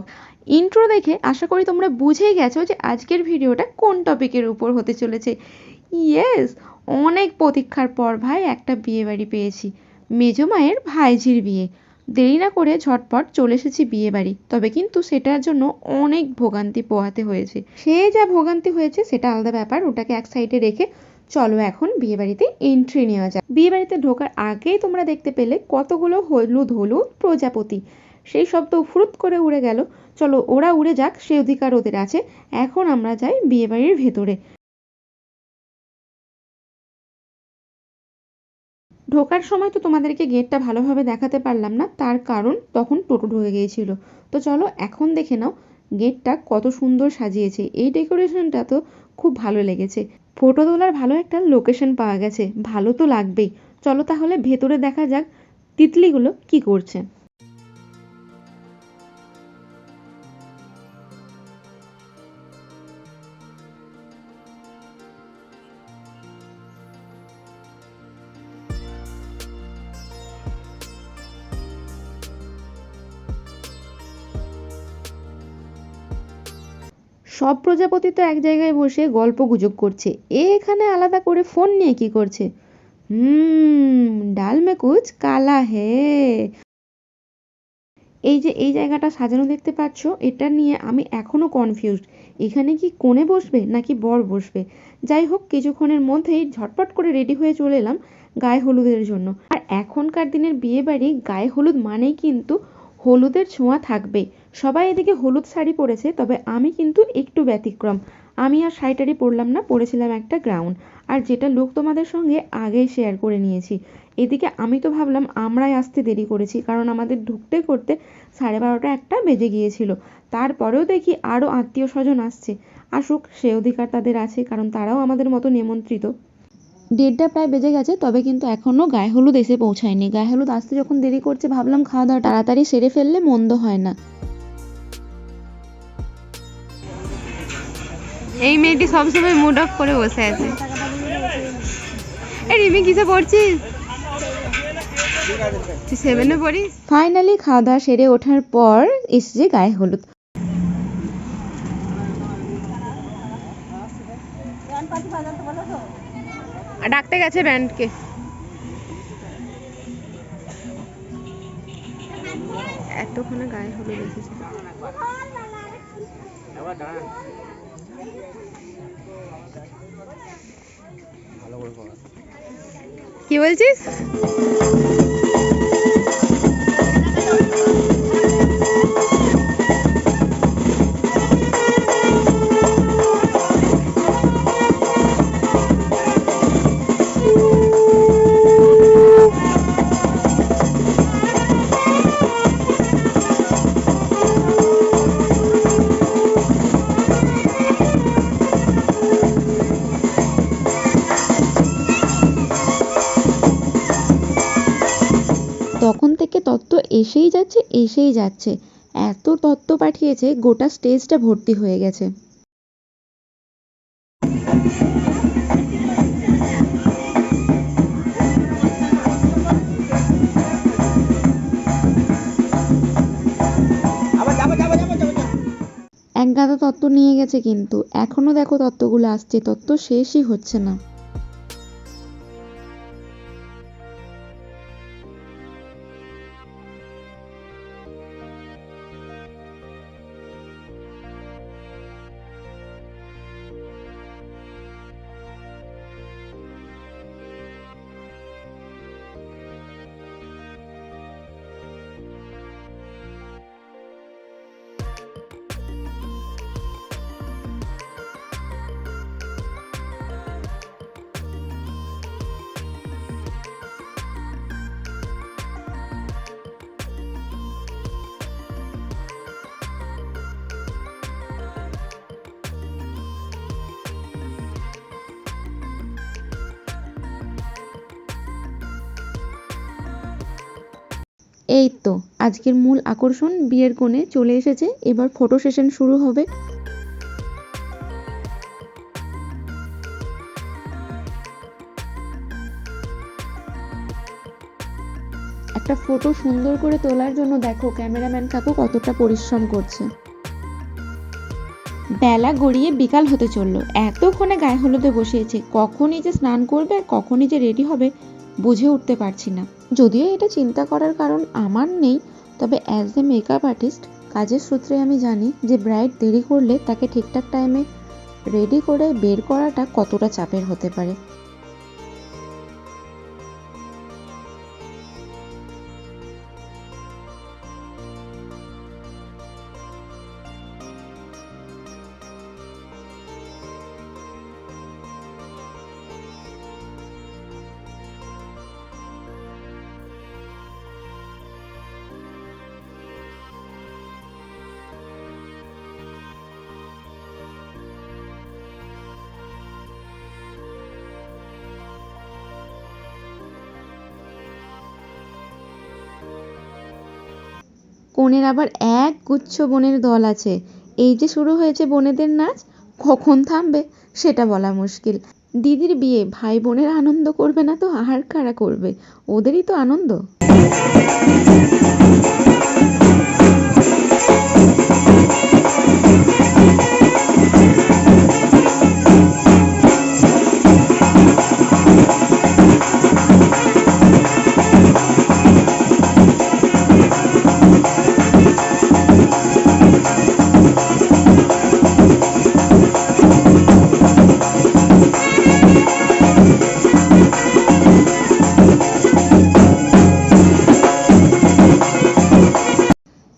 Blog. Intro দেখে আশা করি তোমরা বুঝেই গেছো যে আজকের ভিডিওটা কোন টপিকের উপর হতে চলেছে। ইয়েস, অনেক প্রতীক্ষার পর ভাই একটা বিয়ে বাড়ি পেয়েছি, মেজো মায়ের ভাইঝির বিয়ে। দেরি না করে ঝটপট চলে এসেছি বিয়ে বাড়ি, তবে কিন্তু সেটার জন্য অনেক ভোগান্তি পোহাতে হয়েছে। সে যা ভোগান্তি হয়েছে সেটা আলাদা ব্যাপার, ওটাকে এক সাইডে রেখে চলো এখন বিয়ে বাড়িতে এন্ট্রি নেওয়া যাক। বিয়ে বাড়িতে ঢোকার আগেই তোমরা দেখতে পেলে কতগুলো হলুদ হলুদ প্রজাপতি, সেই শব্দ ফুরুত করে উড়ে গেল। চলো ওরা উড়ে যাক, সে অধিকার ওদের আছে। এখন আমরা যাই বিয়ে বাড়ির ভেতরে। ঢোকার সময় তো তোমাদেরকে গেটটা ভালোভাবে দেখাতে পারলাম না, তার কারণ তখন টোটো ঢুকে গিয়েছিল। তো চলো এখন দেখে নাও গেটটা কত সুন্দর সাজিয়েছে। এই ডেকোরেশনটা তো খুব ভালো লেগেছে। ফটো তোলার ভালো একটা লোকেশন পাওয়া গেছে, ভালো তো লাগবেই। চলো তাহলে ভেতরে দেখা যাক তিতলিগুলো কি করছে। সব প্রজাপতি তো এক জায়গায় বসে গল্প গুজব করছে, এখানে আলাদা করে ফোন নিয়ে কি করছে? ডাল মে কুছ কালা হে। এই যে এই জায়গাটা সাজানো দেখতে পাচ্ছ, এটা নিয়ে আমি এখনো কনফিউজড। এখানে কি কনে বসবে নাকি বর বসবে? যাই হোক, কিছুক্ষণের মধ্যেই ঝটপট করে রেডি হয়ে চলে এলাম গায়ে হলুদের জন্য। আর এখনকার দিনের বিয়ে বাড়ি গায়ে হলুদ মানেই কিন্তু হলুদের ছোঁয়া থাকবেই। সবাই এদিকে হলুদ শাড়ি পরেছে, তবে আমি কিন্তু একটু ব্যতিক্রম। আমি আর শাড়িটারি পরলাম না, পরেছিলাম একটা গাউন। আর যেটা লুক তোমাদের সঙ্গে আগেই শেয়ার করে নিয়েছি। এদিকে আমি তো ভাবলাম আমরাই আসতে দেরি করেছি, কারণ আমাদের ঢুকতে করতে 12:30 একটা বেজে গিয়েছিল। তারপরেও দেখি আরও আত্মীয় স্বজন আসছে। আসুক, সে অধিকার তাদের আছে, কারণ তারাও আমাদের মতো নিমন্ত্রিত। 1:30 প্রায় বেজে গেছে, তবে কিন্তু এখনো গায়ে হলুদ এসে পৌঁছায়নি। গায়ে হলুদ আসতে যখন দেরি করছে, ভাবলাম খাওয়া দাওয়া তাড়াতাড়ি সেরে ফেললে মন্দ হয় না। এই মেয়েটি সবসময় মুড অফ করে বসে আছে। রিমি কিসে পড়ছিস? তুই 7-এ পড়িস? ফাইনালি খাওয়া দাওয়া সেরে ওঠার পর এসেছে গায়ে হলুদ। ডাকতে গেছে ব্যান্ডকে। এতক্ষণে গায়ে হলুদ এসেছে। কি বলছিস? তখন থেকে তত্ত্ব এসেই যাচ্ছে। এত তত্ত্ব পাঠিয়েছে, গোটা স্টেজটা ভর্তি হয়ে গেছে। এক গাদা তত্ত্ব নিয়ে গেছে, কিন্তু এখনো দেখো তত্ত্বগুলো আসছে, তত্ত্ব শেষই হচ্ছে না। এই তো আজকের মূল আকর্ষণ, বিয়ের কোণে চলে এসেছে। এবার ফটো সেশন শুরু হবে। একটা ফটো সুন্দর করে তোলার জন্য দেখো ক্যামেরাম্যান কাকু কতটা পরিশ্রম করছে। বেলা গড়িয়ে বিকাল হতে চললো, এতক্ষণে গায়ে হলুদে বসিয়েছে, কখনই যে স্নান করবে আর কখনই যে রেডি হবে বুঝে উঠতে পারছি না। যদিও এটা চিন্তা করার কারণ আমার নেই, তবে অ্যাজ এ মেকআপ আর্টিস্ট কাজের সূত্রে আমি জানি যে ব্রাইড দেরি করলে তাকে ঠিকঠাক টাইমে রেডি করে বের করাটা কতটা চাপের হতে পারে। কনের আবার এক গুচ্ছ বোনের দল আছে, এই যে শুরু হয়েছে বোনেদের নাচ, কখন থামবে সেটা বলা মুশকিল। দিদির বিয়ে, ভাই বোনের আনন্দ করবে না তো আর কারা করবে, ওদেরই তো আনন্দ।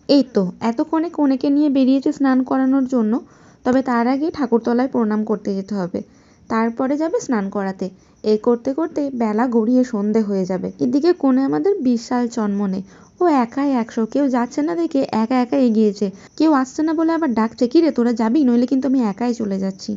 এই তো এতক্ষণে কনেকে নিয়ে বেরিয়েছে স্নান করানোর জন্য, তবে তার আগে ঠাকুরতলায় প্রণাম করতে যেতে হবে, তারপরে যাবে স্নান করাতে। এই করতে করতে বেলা গড়িয়ে সন্ধে হয়ে যাবে। এদিকে কোণে আমাদের বিশাল চনমনে, ও একাই 100, কেউ যাচ্ছে না দেখে একা একা এগিয়েছে, কেউ আসছে না বলে আবার ডাকছে, কি রে তোরা যাবি, নইলে কিন্তু আমি একাই চলে যাচ্ছি।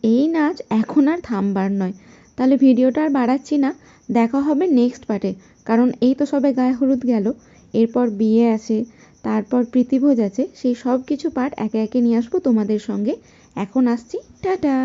এই নাচ এখন আর থামবার নয়। তাহলে ভিডিওটা আর বাড়াচ্ছি না, দেখা হবে নেক্সট পার্টে। কারণ এই তো সবে গায়ে হলুদ গেল, এরপর বিয়ে আছে, তারপর প্রীতিভোজ আছে, সেই সব কিছু পার্ট একে একে নিয়ে আসবো তোমাদের সঙ্গে। এখন আসছি, টাটা।